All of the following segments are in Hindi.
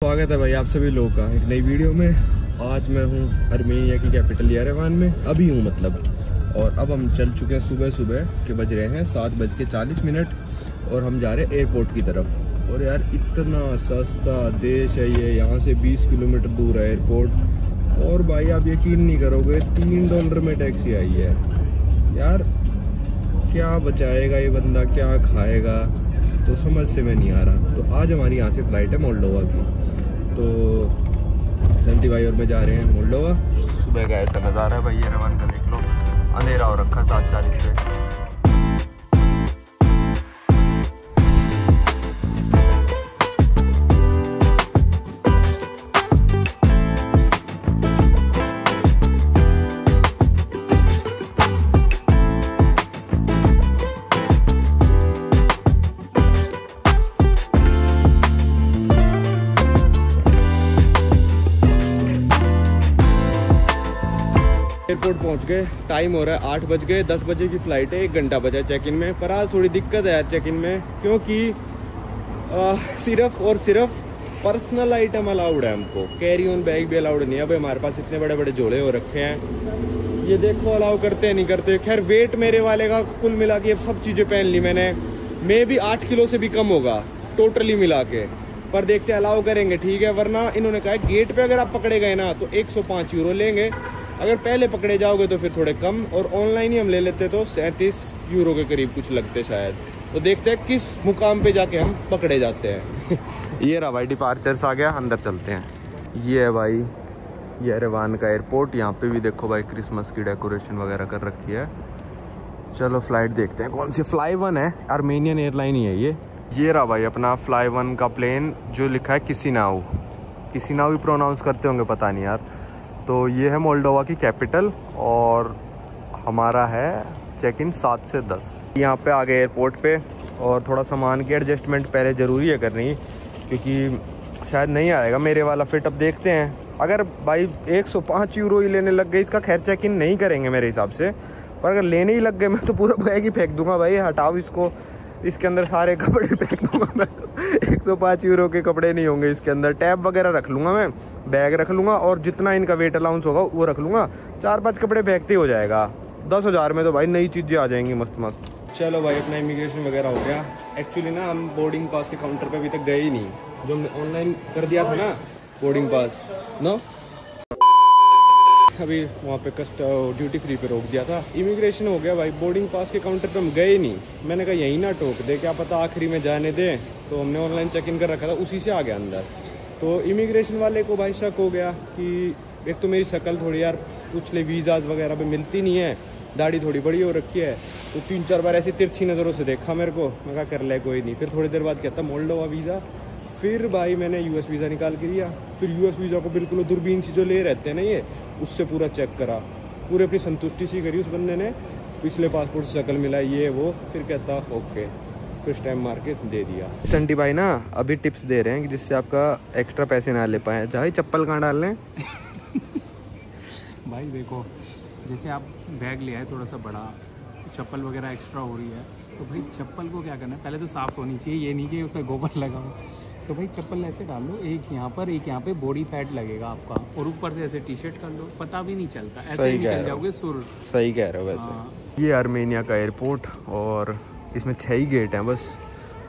स्वागत है भाई आप सभी लोगों का एक नई वीडियो में। आज मैं हूँ अर्मेनिया की कैपिटल येरेवान में, अभी हूँ मतलब। और अब हम चल चुके हैं सुबह के बज रहे हैं 7:40 और हम जा रहे हैं एयरपोर्ट की तरफ। और यार इतना सस्ता देश है ये, यहाँ से 20 किलोमीटर दूर है एयरपोर्ट। और भाई आप यकीन नहीं करोगे $3 में टैक्सी आई है। यार क्या बचाएगा ये बंदा, क्या खाएगा, तो समझ से में नहीं आ रहा। तो आज हमारी यहाँ से फ्लाइट है मोल्डोवा की। तो संती भाई और मैं जा रहे हैं मोल्डोवा। सुबह का ऐसा नज़ारा है भाई येरेवान का, देख लो अंधेरा हो रखा 7:40 पे। एयरपोर्ट पहुंच गए, टाइम हो रहा है 8 बज गए। 10 बजे की फ़्लाइट है, 1 घंटा बचा चेक इन में। पर आज थोड़ी दिक्कत है यार चेक इन में, क्योंकि सिर्फ और सिर्फ पर्सनल आइटम अलाउड है हमको, कैरी ऑन बैग भी अलाउड नहीं है। अब हमारे पास इतने बड़े बड़े झोले हो रखे हैं, ये देखो अलाउ करते हैं नहीं करते। खैर वेट मेरे वाले का कुल मिला के अब सब चीज़ें पहन ली मैंने, मे भी 8 किलो से भी कम होगा टोटली मिला के। पर देखते अलाउ करेंगे ठीक है, वरना इन्होंने कहा गेट पे अगर आप पकड़े गए ना तो 105 यूरो लेंगे, अगर पहले पकड़े जाओगे तो फिर थोड़े कम। और ऑनलाइन ही हम ले लेते तो 37 यूरो के करीब कुछ लगते शायद। तो देखते हैं किस मुकाम पे जाके हम पकड़े जाते हैं। ये रहा भाई डिपार्चर्स आ गया, अंदर चलते हैं। ये है भाई येरेवान का एयरपोर्ट। यहाँ पे भी देखो भाई क्रिसमस की डेकोरेशन वगैरह कर रखी है। चलो फ्लाइट देखते हैं कौन सी। फ्लाई1 है, आर्मेनियन एयरलाइन ही है ये रहा भाई अपना फ्लाई1 का प्लेन, जो लिखा है किसिनाउ ही प्रोनाउंस करते होंगे, पता नहीं यार। तो ये है मोल्डोवा की कैपिटल और हमारा है चेक इन 7 से 10। यहाँ पे आ गए एयरपोर्ट पे। और थोड़ा सामान की एडजस्टमेंट पहले ज़रूरी है करनी, क्योंकि शायद नहीं आएगा मेरे वाला फिट। अब देखते हैं, अगर भाई 105 यूरो ही लेने लग गए, इसका खैर चेक इन नहीं करेंगे मेरे हिसाब से। पर अगर लेने ही लग गए मैं तो पूरा बैग ही फेंक दूंगा भाई। हटाओ इसको, इसके अंदर सारे कपड़े फेंक दूंगा मैं तो। 105 यूरो के कपड़े नहीं होंगे इसके अंदर। टैब वगैरह रख लूँगा मैं, बैग रख लूँगा और जितना इनका वेट अलाउंस होगा वो रख लूँगा। 4-5 कपड़े फेंकते हो जाएगा। 10,000 में तो भाई नई चीज़ें आ जाएंगी मस्त मस्त। चलो भाई अपना इमिग्रेशन वगैरह हो गया। एक्चुअली ना हम बोर्डिंग पास के काउंटर पे अभी तक गए ही नहीं, जो हमने ऑनलाइन कर दिया था ना बोर्डिंग पास नो, अभी वहाँ पे ड्यूटी फ्री पे रोक दिया था। इमिग्रेशन हो गया भाई, बोर्डिंग पास के काउंटर पे हम गए ही नहीं। मैंने कहा यहीं ना टोक दे, क्या पता आखिरी में जाने दें। तो हमने ऑनलाइन चेक इन कर रखा था, उसी से आ गया अंदर। तो इमिग्रेशन वाले को भाई शक हो गया कि एक तो मेरी शक्ल थोड़ी यार पिछले वीज़ाज वगैरह पे मिलती नहीं है, दाढ़ी थोड़ी बड़ी हो रखी है। तो 3-4 बार ऐसी तिरछी नज़रों से देखा मेरे को। मैं कहा कर ले कोई नहीं। फिर थोड़ी देर बाद कहता मोल्डोवा वीज़ा। फिर भाई मैंने यूएस वीज़ा निकाल के दिया। फिर यूएस वीज़ा को बिल्कुल दूरबीन से जो ले रहते हैं ना ये, उससे पूरा चेक करा, पूरे अपनी संतुष्टि सी करी उस बंदे ने। पिछले पासपोर्ट से शक्ल मिला ये वो, फिर कहता ओके, फिर स्टैम्प मार के दे दिया। संटी भाई ना अभी टिप्स दे रहे हैं कि जिससे आपका एक्स्ट्रा पैसे ना ले पाए। भाई चप्पल कहाँ डाल लें? भाई देखो, जैसे आप बैग ले आए थोड़ा सा बड़ा, चप्पल वगैरह एक्स्ट्रा हो रही है, तो भाई चप्पल को क्या करना है, पहले तो साफ़ होनी चाहिए। ये नहीं कि उसमें गोबर लगा हो। तो भाई चप्पल ऐसे डाल लो, एक यहाँ पर एक यहाँ पे बॉडी फैट लगेगा आपका, और ऊपर से ऐसे टी-शर्ट कर लो, पता भी नहीं चलता, ऐसे ही निकल जाओगे सुर। सही कह रहे हो वैसे। ये आर्मेनिया का एयरपोर्ट और इसमें 6 ही गेट हैं बस।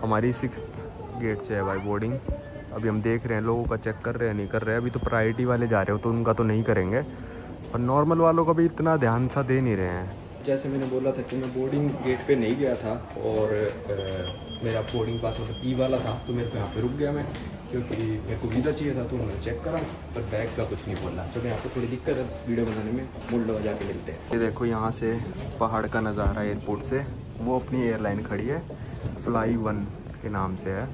हमारी 6th गेट से है भाई बोर्डिंग। अभी हम देख रहे हैं लोगों का चेक कर रहे हैं नहीं कर रहे हैं। अभी तो प्रायोरिटी वाले जा रहे हो तो उनका तो नहीं करेंगे, और नॉर्मल वालों का भी इतना ध्यान सा दे नहीं रहे हैं। जैसे मैंने बोला था कि मैं बोर्डिंग गेट पे नहीं गया था, और मेरा बोर्डिंग पास मतलब ई वाला था, तो मेरे को यहाँ पे रुक गया मैं, क्योंकि मेरे को वीज़ा चाहिए था। तो उन्होंने चेक करा, पर बैग का कुछ नहीं बोला। चलो यहाँ पे थोड़ी दिक्कत है वीडियो बनाने में, मोल्डोवा जाके मिलते हैं। ये देखो यहाँ से पहाड़ का नज़ारा एयरपोर्ट से। वो अपनी एयरलाइन खड़ी है, फ्लाई1 के नाम से है,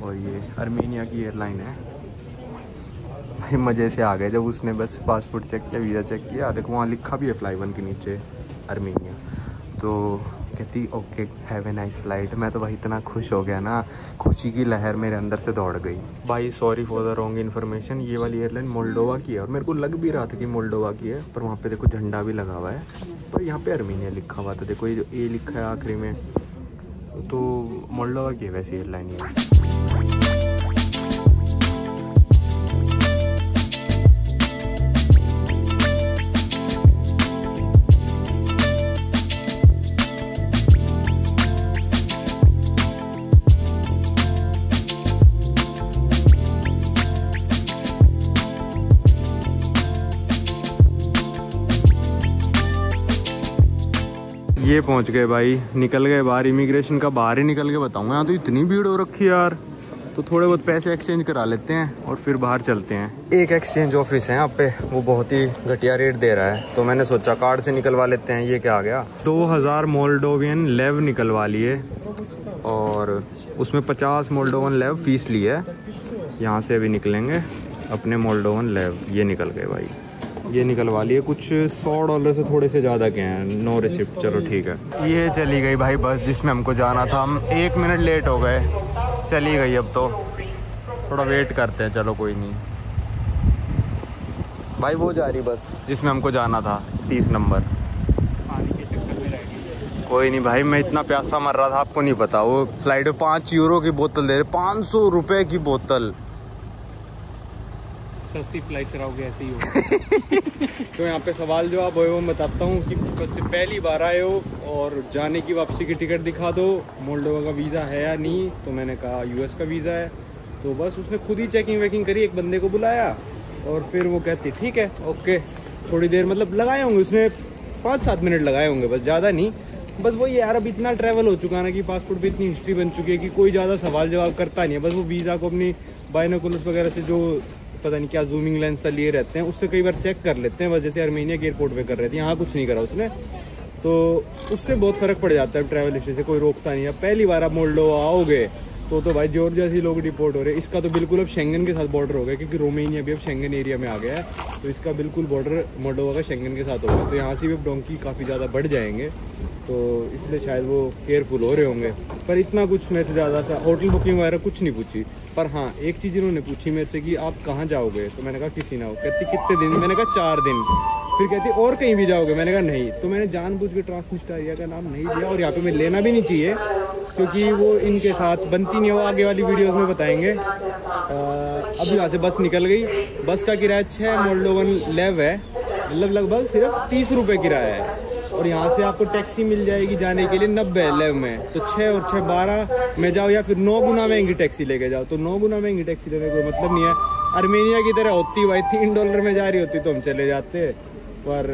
और ये आर्मेनिया की एयरलाइन है। भाई मज़े से आ गए जब उसने बस पासपोर्ट चेक किया, वीज़ा चेक किया। देखो वहाँ लिखा भी है फ्लाई1 के नीचे आर्मेनिया। तो कहती okay have a nice flight. मैं तो भाई इतना खुश हो गया ना, खुशी की लहर मेरे अंदर से दौड़ गई। भाई sorry for the wrong information, ये वाली एयरलाइन मोल्डोवा की है, और मेरे को लग भी रहा था कि मोल्डोवा की है। पर वहाँ पे देखो झंडा भी लगा हुआ है, पर यहाँ पे आर्मेनिया लिखा हुआ था। देखो ये जो ए लिखा है आखिरी में, तो मोल्डोवा की है वैसे एयरलाइन ये। ये पहुंच गए भाई, निकल गए बाहर, इमिग्रेशन का बाहर ही निकल के बताऊंगा। यहाँ तो इतनी भीड़ हो रखी है यार, तो थोड़े बहुत पैसे एक्सचेंज करा लेते हैं और फिर बाहर चलते हैं। एक एक्सचेंज ऑफिस है यहाँ पे, वो बहुत ही घटिया रेट दे रहा है, तो मैंने सोचा कार्ड से निकलवा लेते हैं। ये क्या आ गया, 2000 मोल्डोवियन लेव निकलवा लिए और उसमें 50 मोल्डोवन लेव फीस ली है। यहाँ से अभी निकलेंगे अपने मोल्डोवन लेव। ये निकल गए भाई, ये निकलवा लिए। कुछ $100 से थोड़े से ज़्यादा के हैं, नो रिसिप्ट। चलो ठीक है। ये चली गई भाई बस जिसमें हमको जाना था। हम 1 मिनट लेट हो गए, चली गई। अब तो थोड़ा वेट करते हैं, चलो कोई नहीं भाई। वो जा रही बस जिसमें हमको जाना था, 30 नंबर। पानी के चक्कर में रह गई। कोई नहीं भाई, मैं इतना प्यासा मर रहा था, आपको नहीं पता। वो फ्लाइट में 5 यूरो की बोतल दे रहे, 500 रुपये की बोतल। सस्ती फ्लाइट कराओगे ऐसे ही हो। तो यहाँ पे सवाल जवाब हो, मैं बताता हूँ कि पहली बार आए हो और जाने की वापसी की टिकट दिखा दो, मोल्डोवा का वीज़ा है या नहीं। तो मैंने कहा US का वीज़ा है। तो बस उसने खुद ही चेकिंग वेकिंग करी, एक बंदे को बुलाया और फिर वो कहती ठीक है ओके। थोड़ी देर मतलब लगाए होंगे उसने, 5-7 मिनट लगाए होंगे बस, ज़्यादा नहीं। बस वो यार अब इतना ट्रैवल हो चुका है ना कि पासपोर्ट पे इतनी हिस्ट्री बन चुकी है कि कोई ज़्यादा सवाल जवाब करता नहीं है। बस वो वीज़ा को अपनी बाइनोकुलर्स वगैरह से, जो पता नहीं क्या जूमिंग लेंस से लिए रहते हैं, उससे कई बार चेक कर लेते हैं। बस जैसे अर्मेनिया के एयरपोर्ट पे कर रहे थे, यहाँ कुछ नहीं करा उसने। तो उससे बहुत फ़र्क पड़ जाता है ट्रैवल हिस्ट्री से, कोई रोकता नहीं है। पहली बार आप मोल्डोवा आओगे तो भाई जॉर्जिया से लोग डिपोर्ट हो रहे हैं। इसका तो बिल्कुल अब शेंगन के साथ बॉर्डर हो गया, क्योंकि रोमेनिया भी अब शेंगन एरिया में आ गया है। तो इसका बिल्कुल बॉर्डर मोल्डोवा का शेंगन के साथ होगा। तो यहाँ से भी अब डोंकी काफ़ी ज़्यादा बढ़ जाएंगे, तो इसलिए शायद वो केयरफुल हो रहे होंगे। पर इतना कुछ मेरे से ज़्यादा सा होटल बुकिंग वगैरह कुछ नहीं पूछी। पर हाँ, एक चीज़ इन्होंने पूछी मेरे से कि आप कहाँ जाओगे। तो मैंने कहा किसी ना हो। कहती कितने दिन, मैंने कहा 4 दिन। फिर कहती और कहीं भी जाओगे, मैंने कहा नहीं। तो मैंने जानबूझ के ट्रांसनिस्टारिया का नाम नहीं दिया, और यहाँ पे मैं लेना भी नहीं चाहिए क्योंकि वो इनके साथ बनती नहीं है। वो आगे वाली वीडियोस में बताएंगे। अब यहाँ से बस निकल गई। बस का किराया 6 मोल्डोवन लेव है, मतलब लगभग सिर्फ 30 रुपये किराया है। और यहाँ से आपको टैक्सी मिल जाएगी जाने के लिए 90 लेव में। तो 6 और 6 12 में जाओ, या फिर 9 गुना महंगी टैक्सी लेके जाओ। तो 9 गुना महंगी टैक्सी लेने का कोई मतलब नहीं है। अर्मेनिया की तरह होती भाई, $3 में जा रही होती तो हम चले जाते। पर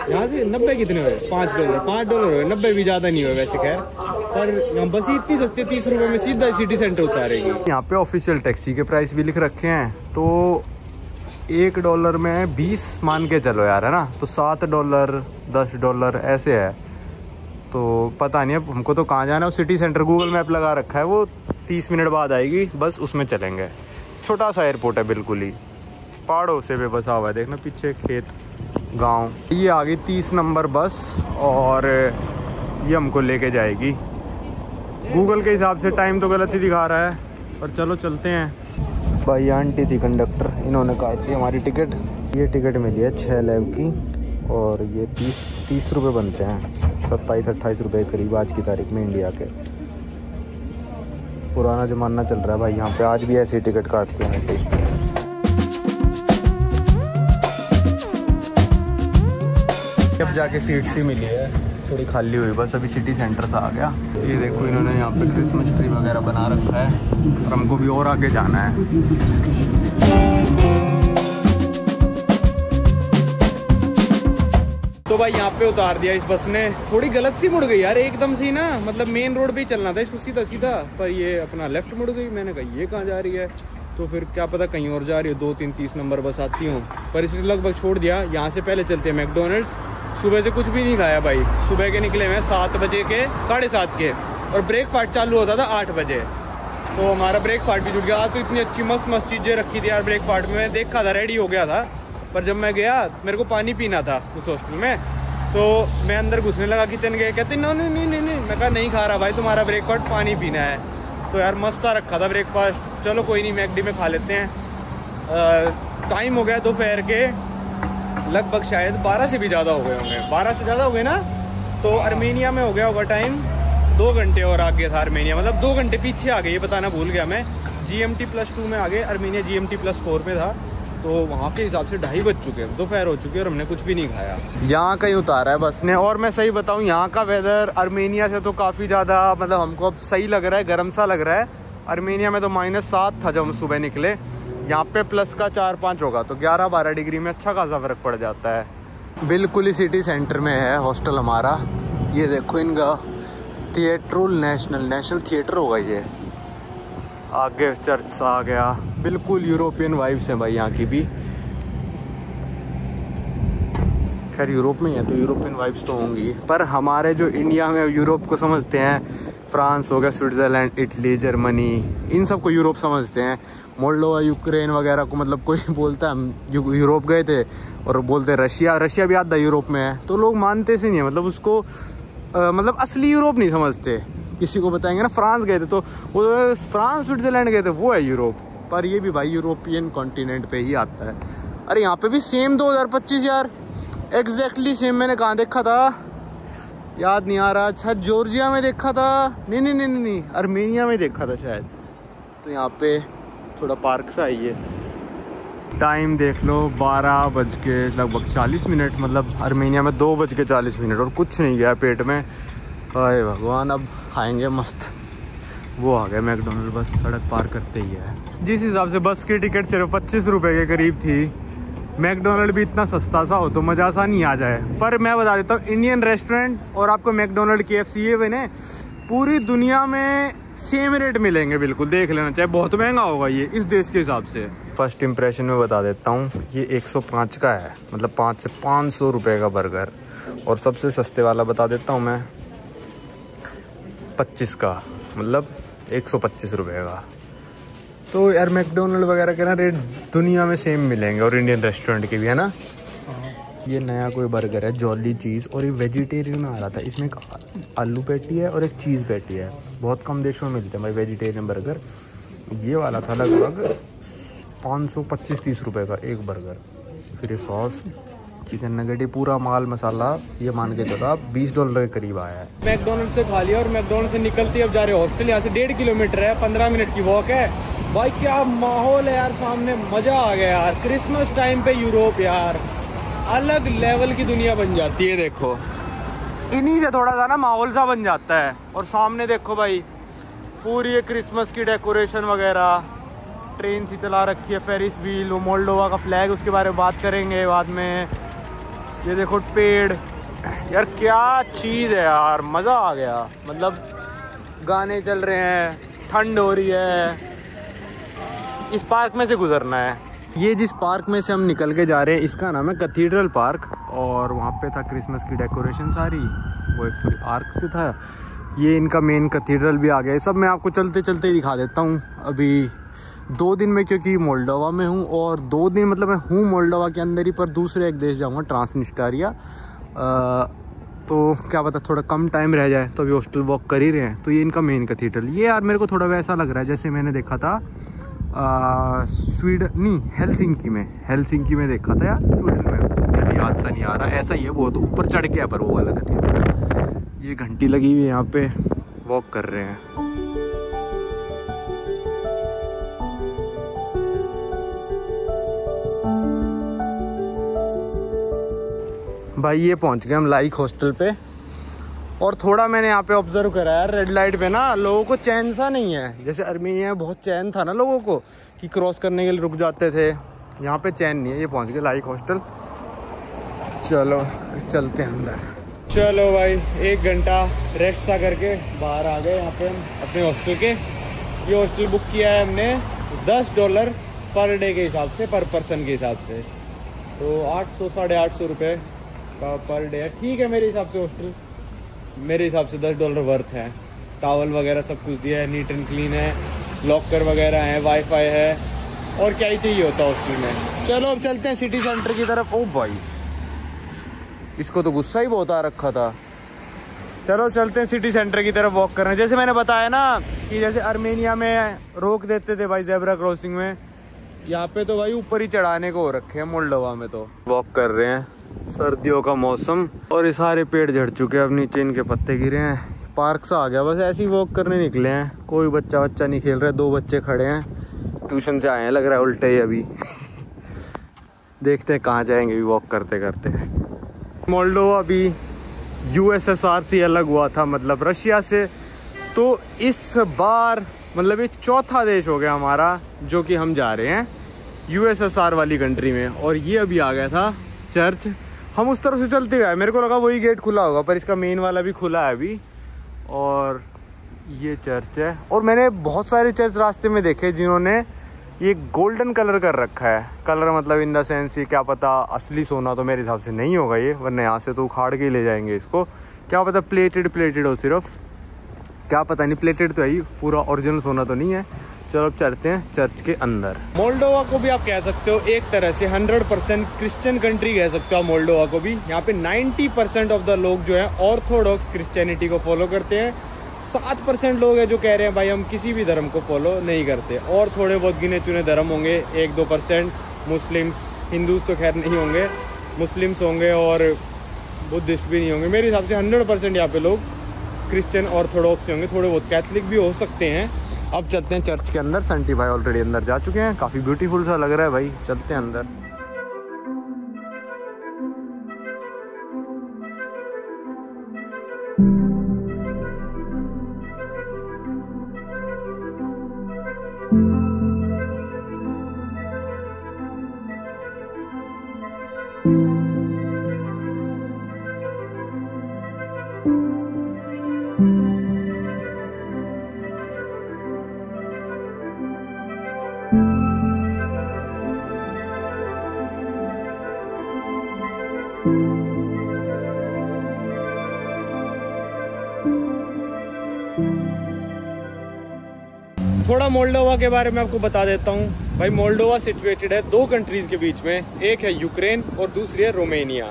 यहाँ से 90 कितने हुए, $5 हुए। 90 भी ज़्यादा नहीं हुए वैसे खैर। पर बस ही इतनी सस्ती, 30 रुपये में सीधा सिटी सेंटर उतारेगी। यहाँ पे ऑफिशियल टैक्सी के प्राइस भी लिख रखे हैं। तो $1 में 20 मान के चलो यार, है ना। तो $7, $10 ऐसे है। तो पता नहीं अब हमको तो कहाँ जाना है। सिटी सेंटर गूगल मैप लगा रखा है, वो 30 मिनट बाद आएगी, बस उसमें चलेंगे। छोटा सा एयरपोर्ट है बिल्कुल ही, पहाड़ों से बसा हुआ है। देखना पीछे खेत, गांव। ये आ गई 30 नंबर बस और ये हमको लेके जाएगी। गूगल के हिसाब से टाइम तो गलत ही दिखा रहा है, पर चलो चलते हैं। भाई आंटी थी कंडक्टर, इन्होंने काट दी हमारी टिकट। ये टिकट मिली है 6 लेव की और ये 30 रुपये बनते हैं, 27-28 रुपये करीब आज की तारीख में इंडिया के। पुराना ज़माना चल रहा है भाई यहाँ पे, आज भी ऐसे ही टिकट काटते हैं ऐसे। अब जाके सीट सी मिली है, थोड़ी खाली हुई बस, अभी सिटी सेंटर से आ गया। ये देखो इन्होंने यहाँ पे क्रिसमस ट्री वगैरह बना रखा है और हमको भी और आगे जाना है। तो भाई यहाँ पे उतार दिया इस बस ने। थोड़ी गलत सी मुड़ गई यार एकदम से ना, मतलब मेन रोड पे ही चलना था इसको सीधा सीधा, पर ये अपना लेफ्ट मुड़ गई। मैंने कहा ये कहाँ जा रही है, तो फिर क्या पता कहीं और जा रही हो। 2-3 30 नंबर बस आती हूँ, पर इसने लगभग छोड़ दिया। यहाँ से पहले चलते हैं मैकडोनल्ड्स। सुबह से कुछ भी नहीं खाया भाई, सुबह के निकले हुए 7 बजे के, 7:30 के, और ब्रेकफास्ट चालू होता था 8 बजे। तो हमारा ब्रेकफास्ट भी जुट गया। आज तो इतनी अच्छी मस्त चीज़ें रखी थी यार ब्रेकफास्ट में। मैं देखा था रेडी हो गया था, पर जब मैं गया मेरे को पानी पीना था उस हॉस्टल में। तो मैं अंदर घुसने लगा, किचन गए, कहते नहीं। मैं कहा नहीं खा रहा भाई, तुम्हारा ब्रेकफास्ट पानी पीना है। तो यार मस्त सा रखा था ब्रेकफास्ट। चलो कोई नहीं, मैकडी में खा लेते हैं। टाइम हो गया दोपहर के लगभग शायद 12 से भी ज़्यादा हो गए होंगे, 12 से ज़्यादा हो गए ना। तो अर्मेनिया में हो गया होगा टाइम 2 घंटे और आगे था अर्मेनिया, मतलब 2 घंटे पीछे आ गए, ये बताना भूल गया मैं। GMT+2 में आ गए, अर्मेनिया GMT+4 में था। तो वहाँ के हिसाब से 2:30 बज चुके हैं, दोपहर हो चुके हैं और हमने कुछ भी नहीं खाया। यहाँ कहीं उतारा है बस ने। और मैं सही बताऊँ, यहाँ का वेदर अर्मेनिया से तो काफ़ी ज़्यादा, मतलब हमको अब सही लग रहा है, गर्म सा लग रहा है। अर्मेनिया में तो -7 था जब हम सुबह निकले, यहाँ पे प्लस का 4-5 होगा, तो 11-12 डिग्री में अच्छा खासा फर्क पड़ जाता है। बिल्कुल ही सिटी सेंटर में है हॉस्टल हमारा, ये देखो इनका थिएटर नेशनल थिएटर होगा ये। आगे चर्च आ गया, बिल्कुल यूरोपियन वाइब्स हैं भाई यहाँ की भी। खैर यूरोप में ही है तो यूरोपियन वाइब्स तो होंगी, पर हमारे जो इंडिया में यूरोप को समझते हैं, फ्रांस हो गया, स्विट्ज़रलैंड, इटली, जर्मनी, इन सब को यूरोप समझते हैं। मोल्डोवा, यूक्रेन वगैरह को मतलब कोई बोलता है हम यूरोप गए थे, और बोलते हैं रशिया भी आधा यूरोप में है, तो लोग मानते से नहीं है, मतलब उसको मतलब असली यूरोप नहीं समझते। किसी को बताएंगे ना फ्रांस गए थे तो वो फ्रांस स्विट्ज़रलैंड गए थे वो है यूरोप, पर ये भी भाई यूरोपियन कॉन्टिनेंट पे ही आता है। अरे यहाँ पे भी सेम 2025 यार, एग्जैक्टली सेम। मैंने कहाँ देखा था याद नहीं आ रहा, अच्छा जॉर्जिया में देखा था, नहीं आर्मेनिया में देखा था शायद। तो यहाँ पे थोड़ा पार्क सा ही है। टाइम देख लो 12:40, मतलब आर्मेनिया में 2:40, और कुछ नहीं गया पेट में। हाय भगवान, अब खाएंगे मस्त। वो आ गया मैकडोनल्ड, बस सड़क पार करते ही है। जिस हिसाब से बस की टिकट सिर्फ 25 रुपये के करीब थी, मैकडोनल्ड भी इतना सस्ता सा हो तो मज़ा सा नहीं आ जाए। पर मैं बता देता हूँ, इंडियन रेस्टोरेंट और आपको मैकडोनल्ड, KFC ये बने पूरी दुनिया में सेम रेट मिलेंगे, बिल्कुल देख लेना। चाहे बहुत महंगा होगा ये इस देश के हिसाब से। फर्स्ट इम्प्रेशन में बता देता हूँ, ये 105 का है, मतलब 5 से 500 रुपये का बर्गर। और सबसे सस्ते वाला बता देता हूँ मैं, 25 का, मतलब 125 रुपये का। तो यार मैकडोनल्ड वगैरह के ना रेट दुनिया में सेम मिलेंगे, और इंडियन रेस्टोरेंट के भी, है ना। ये नया कोई बर्गर है, जॉली चीज़, और ये वेजिटेरियन में आ रहा था। इसमें एक आलू पैटी है और एक चीज़ पैटी है। बहुत कम देशों में मिलते हैं भाई वेजिटेरियन बर्गर। ये वाला था लगभग 525-30 रुपये का एक बर्गर। फिर ये सॉस, चिकन नगेट, पूरा माल मसाला, ये मान के चलो आप $20 के करीब आया है। मैकडोनल्ड से खा लिया और मैकडोनल्ड से निकलती अब जा रहे हॉस्टल। यहाँ से 1.5 किलोमीटर है, 15 मिनट की वॉक है। भाई क्या माहौल है यार, सामने मज़ा आ गया यार। क्रिसमस टाइम पे यूरोप यार अलग लेवल की दुनिया बन जाती है। देखो इन्हीं से थोड़ा सा ना माहौल सा बन जाता है। और सामने देखो भाई पूरी ये क्रिसमस की डेकोरेशन वगैरह, ट्रेन सी चला रखी है, फेरिस व्हील, वो मोल्डोवा का फ्लैग, उसके बारे में बात करेंगे बाद में। ये देखो पेड़, यार क्या चीज़ है यार, मज़ा आ गया। मतलब गाने चल रहे हैं, ठंड हो रही है। इस पार्क में से गुजरना है। ये जिस पार्क में से हम निकल के जा रहे हैं इसका नाम है कैथीड्रल पार्क, और वहाँ पे था क्रिसमस की डेकोरेशन सारी, वो एक थोड़ी आर्क से था। ये इनका मेन कैथीड्रल भी आ गया। सब मैं आपको चलते चलते ही दिखा देता हूँ। अभी 2 दिन में, क्योंकि मोल्डोवा में हूँ, और 2 दिन मतलब मैं हूँ मोल्डोवा के अंदर ही, पर दूसरे एक देश जाऊँगा, ट्रांसनिस्टारिया। तो क्या पता थोड़ा कम टाइम रह जाए, तो अभी हॉस्टल वॉक कर ही रहे हैं। तो ये इनका मेन कैथीड्रल। ये यार मेरे को थोड़ा वैसा लग रहा है जैसे मैंने देखा था स्वीडन, नहीं हेलसिंकी में देखा था यार, स्वीडन में, यार याद सा नहीं आ रहा। ऐसा ही है, बहुत ऊपर चढ़ के है पर वो वाला कैथीड्रल। ये घंटी लगी हुई है, यहाँ पे वॉक कर रहे हैं। भाई ये पहुंच गए हम लाइक हॉस्टल पे। और थोड़ा मैंने यहाँ पे ऑब्जर्व करा है, रेड लाइट पे ना लोगों को चैन सा नहीं है। जैसे आर्मेनिया में बहुत चैन था ना लोगों को कि क्रॉस करने के लिए रुक जाते थे, यहाँ पे चैन नहीं है। ये पहुँच गए लाइक हॉस्टल। चलो चलते हैं अंदर। चलो भाई 1 घंटा रेस्ट सा करके बाहर आ गए यहाँ पे हम अपने हॉस्टल के। ये हॉस्टल बुक किया है हमने $10 पर डे के हिसाब से, पर पर्सन के हिसाब से, तो 800-850 रुपये का पर डे है। ठीक है मेरे हिसाब से हॉस्टल, मेरे हिसाब से $10 वर्थ है। टावल वगैरह सब कुछ दिया है, नीट एंड क्लीन है, लॉकर वगैरह है, वाईफाई है, और क्या ही चाहिए होता है हॉस्टल में। चलो अब चलते हैं सिटी सेंटर की तरफ। ओ भाई इसको तो गुस्सा ही बहुत आ रखा था। चलो चलते हैं सिटी सेंटर की तरफ वॉक करने। जैसे मैंने बताया ना कि जैसे आर्मेनिया में रोक देते थे भाई जेब्रा क्रॉसिंग में, यहाँ पे तो भाई ऊपर ही चढ़ाने को हो रखे हैं मोल्डोवा में। तो वॉक कर रहे हैं, सर्दियों का मौसम, और ये सारे पेड़ झड़ चुके हैं, अब नीचे इनके पत्ते गिरे हैं। पार्क सा आ गया, बस ऐसे ही वॉक करने निकले हैं। कोई बच्चा नहीं खेल रहा है, 2 बच्चे खड़े हैं, ट्यूशन से आए हैं लग रहा है उल्टे ही अभी। देखते हैं कहाँ जाएंगे भी वॉक करते करते। मोल्डोवा अभी USSR से अलग हुआ था, मतलब रशिया से। तो इस बार मतलब ये 4था देश हो गया हमारा जो कि हम जा रहे हैं USSR वाली कंट्री में। और ये अभी आ गया था चर्च। हम उस तरफ से चलते हुए आए, मेरे को लगा वही गेट खुला होगा, पर इसका मेन वाला भी खुला है अभी। और ये चर्च है, और मैंने बहुत सारे चर्च रास्ते में देखे जिन्होंने ये गोल्डन कलर कर रखा है। कलर मतलब इन द सेंस ये क्या पता असली सोना तो मेरे हिसाब से नहीं होगा ये, वरना यहाँ से तो उखाड़ के ही ले जाएंगे इसको। क्या पता प्लेटेड हो सिर्फ, क्या पता नहीं, प्लेटेड तो है ही, पूरा ओरिजिनल सोना तो नहीं है। चलो अब चलते हैं चर्च के अंदर। मोल्डोवा को भी आप कह सकते हो एक तरह से 100% क्रिश्चियन कंट्री कह सकते हो आप मोल्डोवा को भी। यहाँ पे 90% ऑफ द लोग जो है ऑर्थोडॉक्स क्रिश्चियनिटी को फॉलो करते हैं। 7% लोग हैं जो कह रहे हैं भाई हम किसी भी धर्म को फॉलो नहीं करते, और थोड़े बहुत गिने चुने धर्म होंगे 1-2%। मुस्लिम्स, हिंदूज तो खैर नहीं होंगे, मुस्लिम्स होंगे और बुद्धिस्ट भी नहीं होंगे। मेरे हिसाब से 100% यहाँ पे लोग क्रिश्चियन ऑर्थोडॉक्स होंगे, थोड़े बहुत कैथलिक भी हो सकते हैं। अब चलते हैं चर्च के अंदर। संटी भाई ऑलरेडी अंदर जा चुके हैं, काफ़ी ब्यूटीफुल सा लग रहा है भाई, चलते हैं अंदर। थोड़ा मोल्डोवा के बारे में आपको बता देता हूँ भाई। मोल्डोवा सिचुएटेड है 2 कंट्रीज के बीच में, एक है यूक्रेन और दूसरी है रोमेनिया।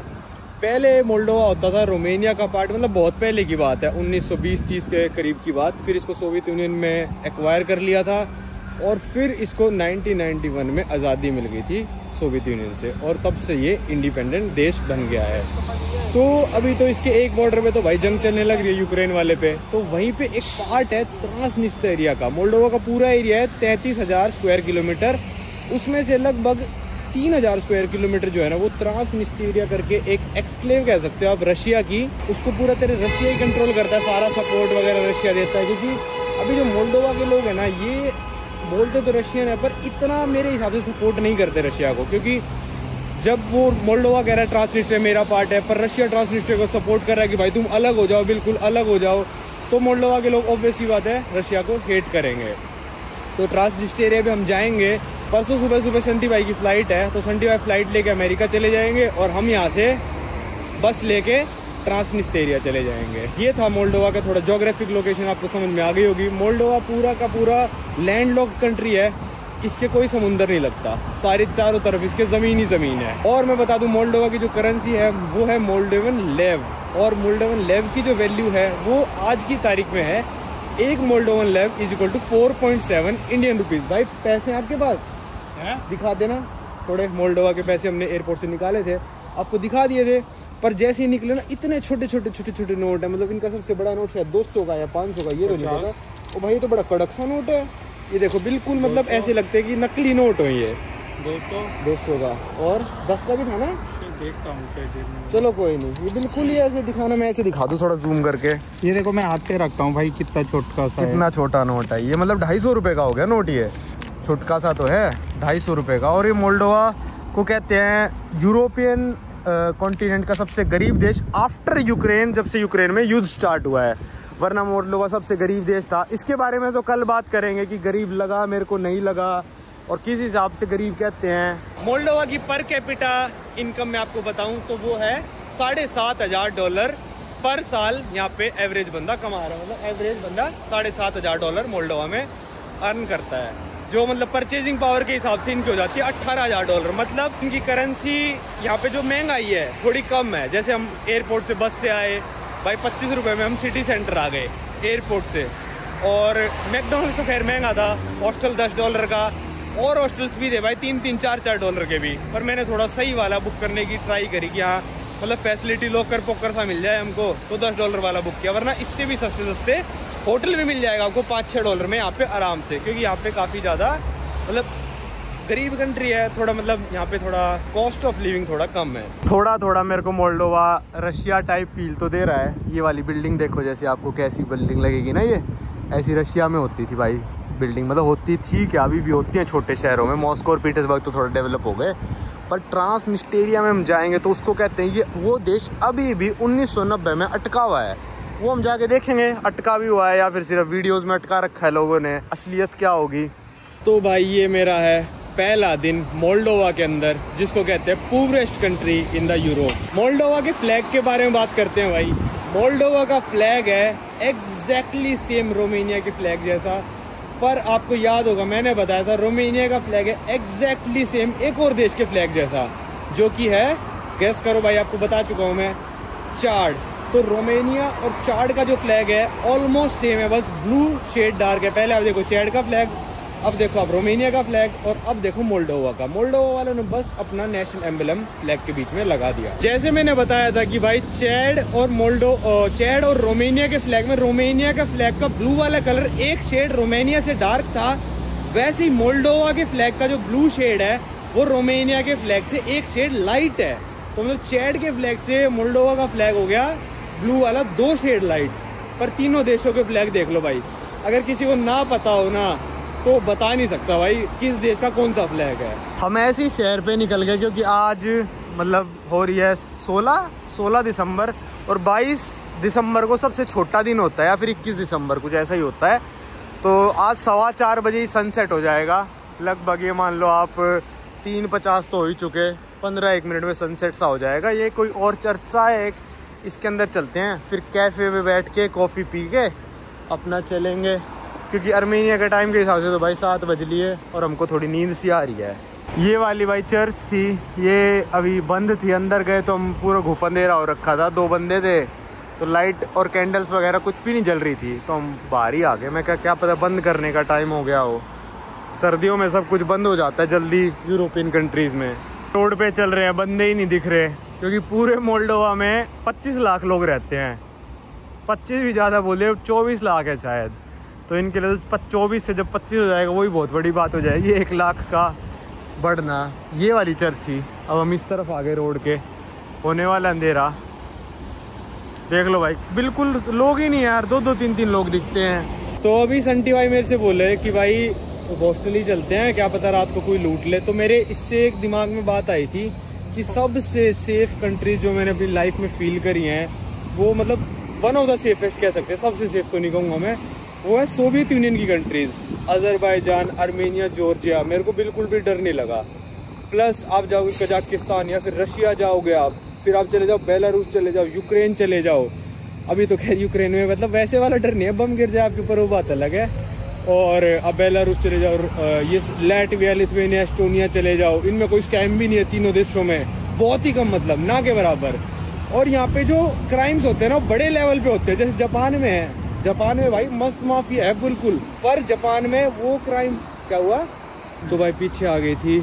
पहले मोल्डोवा होता था रोमेनिया का पार्ट, मतलब बहुत पहले की बात है, 1920-30 के करीब की बात। फिर इसको सोवियत यूनियन में एक्वायर कर लिया था, और फिर इसको 1991 में आज़ादी मिल गई थी सोवियत यूनियन से, और तब से ये इंडिपेंडेंट देश बन गया है। तो अभी तो इसके एक बॉर्डर पे तो भाई जंग चलने लग रही है यूक्रेन वाले पे, तो वहीं पे एक पार्ट है ट्रांसनिस्टेरिया का। मोल्डोवा का पूरा एरिया है 33,000 स्क्वायर किलोमीटर, उसमें से लगभग 3,000 स्क्वायर किलोमीटर जो है ना वो ट्रांसनिस्टेरिया करके एक एक्सक्लेव कह सकते हो आप रशिया की, उसको पूरा तरह रशिया ही कंट्रोल करता है, सारा सपोर्ट वगैरह रशिया देता है। क्योंकि अभी जो मोल्डोवा के लोग हैं ना ये बोलते तो रशियन है, पर इतना मेरे हिसाब से सपोर्ट नहीं करते रशिया को, क्योंकि जब वो मोल्डोवा कह रहा है ट्रांसनिस्ट्रिया मेरा पार्ट है, पर रशिया ट्रांसनिस्ट्रिया को सपोर्ट कर रहा है कि भाई तुम अलग हो जाओ, बिल्कुल अलग हो जाओ, तो मोल्डोवा के लोग ऑब्वियसली बात है रशिया को हेट करेंगे। तो ट्रांसनिस्ट्रिया पे हम जाएंगे, परसों सुबह संटी भाई की फ़्लाइट है, तो संटी भाई फ़्लाइट लेके अमेरिका चले जाएंगे, और हम यहाँ से बस लेके ट्रांसनिस्टेरिया चले जाएंगे। ये था मोल्डोवा का थोड़ा जोग्राफिक लोकेशन, आपको समझ में आ गई होगी। मोल्डोवा पूरा का पूरा लैंडलॉक्ड कंट्री है, इसके कोई समुंदर नहीं लगता, सारे चारों तरफ इसके ज़मीन ही ज़मीन है। और मैं बता दूं मोल्डोवा की जो करेंसी है वो है मोल्डोवन लेव, और मोल्डोवन लेव की जो वैल्यू है वो आज की तारीख में है, एक Moldovan leu is equal to 4.7 Indian rupees. भाई पैसे आपके पास है? दिखा देना, थोड़े मोल्डोवा के पैसे हमने एयरपोर्ट से निकाले थे, आपको दिखा दिए थे, पर जैसे ही निकले ना इतने छोटे छोटे नोट है। मतलब इनका सबसे बड़ा नोट शायद 200 का या 500 का, ये तो नहीं पता। ओ भाई ये तो बड़ा कड़क सा नोट है, ये देखो बिल्कुल मतलब ऐसे लगते हैं कि नकली नोट हो ये। 200 का, और 10 का भी था ना, देखता हूँ। चलो कोई नहीं, ये बिल्कुल ही ऐसे दिखाना, मैं ऐसे दिखा दूँ थोड़ा जूम करके। ये देखो मैं हाथ पे रखता हूँ भाई, कितना छोटा सा, कितना छोटा नोट है ये, मतलब 250 रुपये का हो गया नोट, ये छोटका सा तो है 250 रुपये का। और ये मोल्डोवा को कहते हैं यूरोपियन कॉन्टिनेंट का सबसे गरीब देश आफ्टर यूक्रेन, जब से यूक्रेन में युद्ध स्टार्ट हुआ है, वरना मोल्डोवा सबसे गरीब देश था। इसके बारे में तो कल बात करेंगे कि गरीब लगा मेरे को नहीं लगा, और किस हिसाब से गरीब कहते हैं। मोल्डोवा की पर कैपिटा इनकम मैं आपको बताऊं तो वो है $7,500 पर साल। यहाँ पे एवरेज बंदा कमा रहा है, मतलब एवरेज बंदा $7,500 मोल्डोवा में अर्न करता है, जो मतलब परचेजिंग पावर के हिसाब से इनकी हो जाती है $18,000। मतलब इनकी करेंसी यहाँ पे जो महंगाई है थोड़ी कम है। जैसे हम एयरपोर्ट से बस से आए भाई 25 रुपये में हम सिटी सेंटर आ गए एयरपोर्ट से, और मैकडॉनल्ड्स तो खैर महंगा था, हॉस्टल $10 का, और हॉस्टल्स भी थे भाई $3-4 के भी, पर मैंने थोड़ा सही वाला बुक करने की ट्राई करी कि हाँ मतलब फैसिलिटी लॉकर पोकर सा मिल जाए हमको, तो $10 वाला बुक किया, वरना इससे भी सस्ते होटल में मिल जाएगा आपको $5-6 में यहाँ पे आराम से, क्योंकि यहाँ पे काफ़ी ज़्यादा मतलब गरीब कंट्री है थोड़ा, मतलब यहाँ पे थोड़ा कॉस्ट ऑफ लिविंग थोड़ा कम है। थोड़ा मेरे को मोल्डोवा रशिया टाइप फील तो दे रहा है। ये वाली बिल्डिंग देखो, जैसे आपको कैसी बिल्डिंग लगेगी ना, ये ऐसी रशिया में होती थी भाई बिल्डिंग, मतलब होती थी क्या, अभी भी होती हैं छोटे शहरों में। मॉस्को और पीटर्सबर्ग तो थोड़ा डेवलप हो गए, पर ट्रांसनिस्टेरिया में हम जाएंगे तो उसको कहते हैं, ये वो देश अभी भी 1990 में अटका हुआ है। वो हम जाके देखेंगे अटका भी हुआ है या फिर सिर्फ वीडियोस में अटका रखा है लोगों ने, असलियत क्या होगी। तो भाई ये मेरा है पहला दिन मोल्डोवा के अंदर, जिसको कहते हैं purest country in the Europe. Moldova के फ्लैग के बारे में बात करते हैं भाई। मोल्डोवा का फ्लैग है एग्जैक्टली सेम रोमेनिया के फ्लैग जैसा, पर आपको याद होगा मैंने बताया था रोमेनिया का फ्लैग है एग्जैक्टली सेम एक और देश के फ्लैग जैसा, जो कि है, गेस करो भाई, आपको बता चुका हूँ मैं, चाड। तो रोमेनिया और चाड का जो फ्लैग है ऑलमोस्ट सेम है, बस ब्लू शेड डार्क है। पहले आप देखो चैड का फ्लैग, अब देखो आप रोमेनिया का फ्लैग, और अब देखो मोल्डोवा का। मोल्डोवा वालों ने बस अपना नेशनल एम्बलम फ्लैग के बीच में लगा दिया। जैसे मैंने बताया था कि भाई चैड और रोमेनिया के फ्लैग में रोमेनिया का फ्लैग का ब्लू वाला कलर एक शेड रोमेनिया से डार्क था, वैसे ही मोल्डोवा के फ्लैग का जो ब्लू शेड है वो रोमेनिया के फ्लैग से एक शेड लाइट है। तो मतलब चैड के फ्लैग से मोल्डोवा का फ्लैग हो गया ब्लू वाला 2 शेड लाइट। पर तीनों देशों के फ्लैग देख लो भाई, अगर किसी को ना पता हो ना तो बता नहीं सकता भाई किस देश का कौन सा फ्लैग है। हम ऐसे ही शहर पे निकल गए क्योंकि आज मतलब हो रही है 16 दिसंबर, और 22 दिसंबर को सबसे छोटा दिन होता है, या फिर 21 दिसंबर कुछ ऐसा ही होता है। तो आज 4:15 बजे ही सनसेट हो जाएगा लगभग। ये मान लो आप 3:50 तो हो ही चुके, 15-1 मिनट में सनसेट सा हो जाएगा। ये कोई और चर्चा है एक, इसके अंदर चलते हैं, फिर कैफ़े में बैठ के कॉफ़ी पी के अपना चलेंगे, क्योंकि अर्मेनिया के टाइम के हिसाब से तो भाई 7 बज लिए और हमको थोड़ी नींद सी आ रही है। ये वाली भाई चर्च थी, ये अभी बंद थी, अंदर गए तो हम पूरा घुप अंधेरा हो रखा था, 2 बंदे थे तो लाइट और कैंडल्स वगैरह कुछ भी नहीं जल रही थी, तो हम बाहर ही आ गए। मैं क्या पता बंद करने का टाइम हो गया हो, सर्दियों में सब कुछ बंद हो जाता है जल्दी यूरोपियन कंट्रीज़ में। रोड पे चल रहे हैं, बंदे ही नहीं दिख रहे, क्योंकि पूरे मोल्डोवा में 25 लाख लोग रहते हैं। 25 भी ज़्यादा बोले, 24 लाख है शायद। तो इनके लिए 24 से जब 25 हो जाएगा वही बहुत बड़ी बात हो जाएगी, 1 लाख का बढ़ना। ये वाली चर्च थी। अब हम इस तरफ आ गए रोड के, होने वाला अंधेरा। देख लो भाई बिल्कुल लोग ही नहीं यार, 2-2 3-3 लोग दिखते हैं। तो अभी संटी भाई मेरे से बोले कि भाई हॉस्टल ही चलते हैं, क्या पता रात को कोई लूट ले। तो मेरे इससे एक दिमाग में बात आई थी कि सबसे सेफ कंट्री जो मैंने अपनी लाइफ में फील करी हैं, वो मतलब वन ऑफ द सेफेस्ट कह सकते हैं, सबसे सेफ तो नहीं कहूँगा मैं, वो है सोवियत यूनियन की कंट्रीज़, अजरबैजान, आर्मेनिया, जॉर्जिया। मेरे को बिल्कुल भी डर नहीं लगा। प्लस आप जाओगे कजाकिस्तान या फिर रशिया जाओगे आप, फिर आप चले जाओ बेलारूस चले जाओ, यूक्रेन चले जाओ। अभी तो खैर यूक्रेन में मतलब वैसे वाला डर नहीं है, बम गिर जाए आपके ऊपर वो बात अलग है। और अब बेलारूस चले जाओ, ये लैटविया, लिथुआनिया, एस्टोनिया चले जाओ, इनमें कोई स्कैम भी नहीं है तीनों देशों में, बहुत ही कम, मतलब ना के बराबर। और यहाँ पे जो क्राइम्स होते हैं ना बड़े लेवल पे होते हैं, जैसे जापान में है। जापान में भाई मस्त माफिया है बिल्कुल, पर जापान में वो क्राइम क्या हुआ। तो भाई पीछे आ गई थी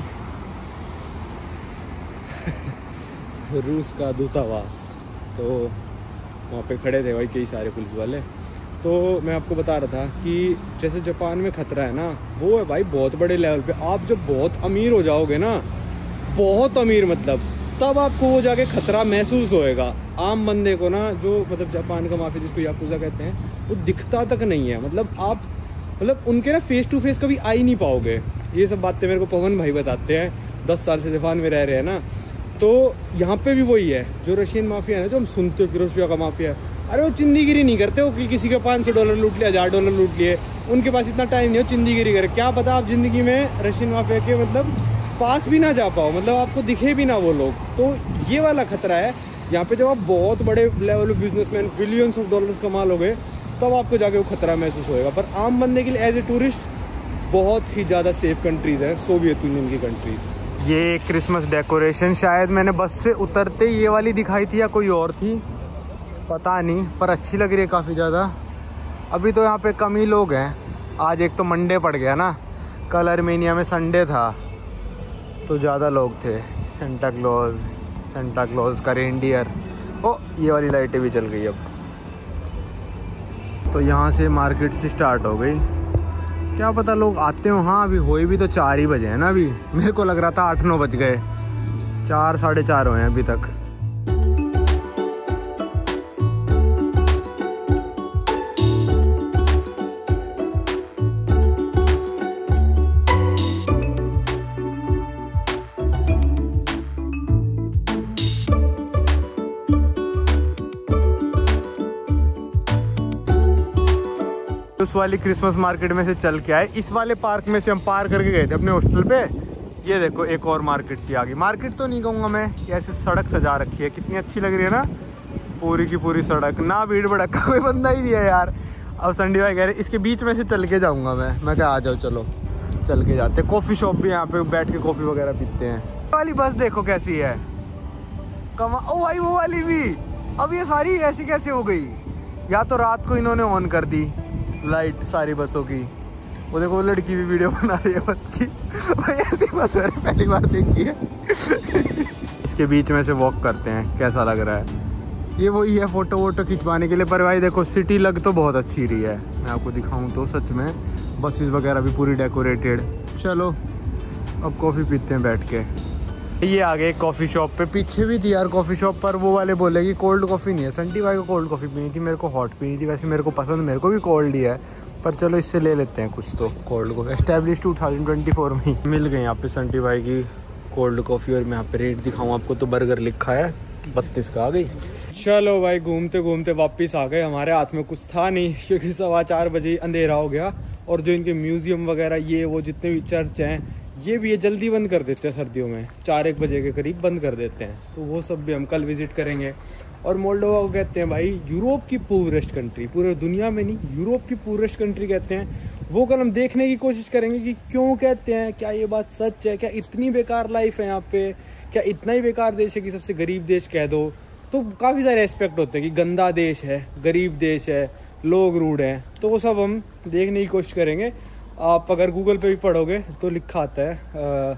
रूस का दूतावास, तो वहाँ पे खड़े थे भाई कई सारे पुलिस वाले। तो मैं आपको बता रहा था कि जैसे जापान में खतरा है ना, वो है भाई बहुत बड़े लेवल पे। आप जब बहुत अमीर हो जाओगे ना, बहुत अमीर मतलब, तब आपको वो जाके खतरा महसूस होएगा। आम बंदे को ना, जो मतलब जापान का माफिया जिसको याकुजा कहते हैं, वो दिखता तक नहीं है। मतलब आप उनके ना फेस टू फेस कभी आ ही नहीं पाओगे। ये सब बातें मेरे को पवन भाई बताते हैं, 10 साल से जापान में रह रहे हैं ना। तो यहाँ पे भी वही है, जो रशियन माफिया है ना, जो हम सुनते हो कि रशिया का माफिया है, अरे वो चिंदीगिरी नहीं करते हो कि किसी का $500 लूट लिया, $1000 लूट लिए। उनके पास इतना टाइम नहीं हो चिंदीगिरी करे। क्या पता आप जिंदगी में रशियन माफिया के मतलब पास भी ना जा पाओ, मतलब आपको दिखे भी ना वो लोग। तो ये वाला खतरा है यहाँ पे। जब आप बहुत बड़े लेवल पे बिजनेसमैन बिलियंस ऑफ डॉलर्स कमा लोगे, तब आपको जाके वो खतरा महसूस होएगा। पर आम बंदे के लिए एज ए टूरिस्ट बहुत ही ज़्यादा सेफ कंट्रीज़ हैं सोवियत यूनियन की कंट्रीज़। ये क्रिसमस डेकोरेशन शायद मैंने बस से उतरते ये वाली दिखाई थी या कोई और थी, पता नहीं, पर अच्छी लग रही है काफ़ी ज़्यादा। अभी तो यहाँ पे कम ही लोग हैं, आज एक तो मंडे पड़ गया ना, कल अर्मेनिया में संडे था तो ज़्यादा लोग थे। सेंटा क्लॉज का रेनडियर। ओ ये वाली लाइटें भी चल गई अब। तो यहाँ से मार्केट से स्टार्ट हो गई, क्या पता लोग आते हो। हाँ अभी हुए भी तो 4 ही बजे हैं ना, अभी मेरे को लग रहा था 8-9 बज गए, 4 साढ़े 4 हुए हैं अभी तक। उस वाली क्रिसमस मार्केट में से चल के आए। इस वाले पार्क में से हम पार करके गए थे अपने हॉस्टल पे। ये देखो एक और मार्केट सी आ गई। मार्केट तो नहीं कहूँगा मैं, ऐसे सड़क सजा रखी है, कितनी अच्छी लग रही है ना, पूरी की पूरी सड़क, ना भीड़ भड़का, कोई बंदा ही नहीं है यार। अब संडी भाई कह रहे इसके बीच में से चल के जाऊँगा मैं कहा आ जाओ चलो चल के जाते। कॉफ़ी शॉप भी यहाँ पे बैठ के कॉफ़ी वगैरह पीते हैं। वाली बस देखो कैसी है, कमा ओ भाई वो वाली भी। अब ये सारी ऐसी कैसे हो गई, या तो रात को इन्होंने ऑन कर दी लाइट सारी बसों की। वो देखो वो लड़की भी वीडियो बना रही है बस की, भाई ऐसी बस है पहली बार देखी है। इसके बीच में से वॉक करते हैं, कैसा लग रहा है। ये वही है फ़ोटो वोटो खिंचवाने के लिए। पर भाई देखो सिटी लग तो बहुत अच्छी रही है, मैं आपको दिखाऊं तो सच में बसेस वगैरह भी पूरी डेकोरेटेड। चलो अब कॉफ़ी पीते हैं बैठ के। ये आ गए कॉफ़ी शॉप पे, पीछे भी थी यार कॉफ़ी शॉप पर। वो वाले बोले कि कोल्ड कॉफ़ी नहीं है। संटी भाई को कोल्ड कॉफ़ी पीनी थी, मेरे को हॉट पीनी थी। वैसे मेरे को पसंद, मेरे को भी कोल्ड ही है, पर चलो इससे ले लेते हैं कुछ तो कोल्ड कॉफ़ी। एस्टैब्लिश 2024 में ही मिल गई यहाँ पे संटी भाई की कोल्ड कॉफ़ी। और मैं यहाँ पे रेट दिखाऊँ आपको तो बर्गर लिखा है 32 का आ गई। चलो भाई घूमते घूमते वापस आ गए। हमारे हाथ में कुछ था नहीं क्योंकि 4:15 बजे अंधेरा हो गया। और जो इनके म्यूजियम वगैरह ये वो जितने भी चर्च हैं ये भी ये जल्दी बंद कर देते हैं सर्दियों में, 4-1 बजे के करीब बंद कर देते हैं। तो वो सब भी हम कल विजिट करेंगे। और मोल्डोवा को कहते हैं भाई यूरोप की पूरेस्ट कंट्री, पूरे दुनिया में नहीं यूरोप की पूरेस्ट कंट्री कहते हैं। वो कल हम देखने की कोशिश करेंगे कि क्यों कहते हैं, क्या ये बात सच है, क्या इतनी बेकार लाइफ है यहाँ पे, क्या इतना ही बेकार देश है कि सबसे गरीब देश कह दो। तो काफ़ी सारे एस्पेक्ट होते हैं कि गंदा देश है, गरीब देश है, लोग रूड हैं। तो वो सब हम देखने की कोशिश करेंगे। आप अगर गूगल पे भी पढ़ोगे तो लिखा आता है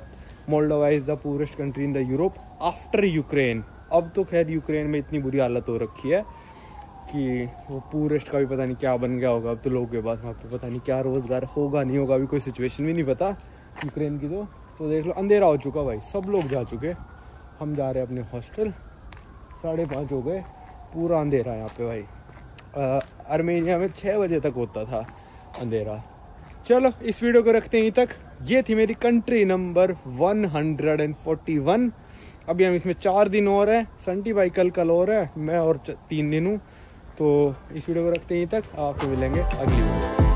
Moldova is the purest country in the Europe after Ukraine. अब तो खैर यूक्रेन में इतनी बुरी हालत हो रखी है कि वो पूरेस्ट का भी पता नहीं क्या बन गया होगा। अब तो लोगों के पास वहाँ पे पता नहीं क्या रोज़गार होगा नहीं होगा, अभी कोई सिचुएशन भी नहीं पता यूक्रेन की। तो देख लो अंधेरा हो चुका भाई, सब लोग जा चुके। हम जा रहे हैं अपने हॉस्टल, 5:30 हो गए, पूरा अंधेरा यहाँ पे भाई। आर्मेनिया में 6 बजे तक होता था अंधेरा। चलो इस वीडियो को रखते हैं यहीं तक। ये थी मेरी कंट्री नंबर 141। अभी हम इसमें 4 दिन और है, संटी भाई कल और है, मैं और 3 दिन हूँ। तो इस वीडियो को रखते हैं यहीं तक, आपको मिलेंगे अगली वीडियो।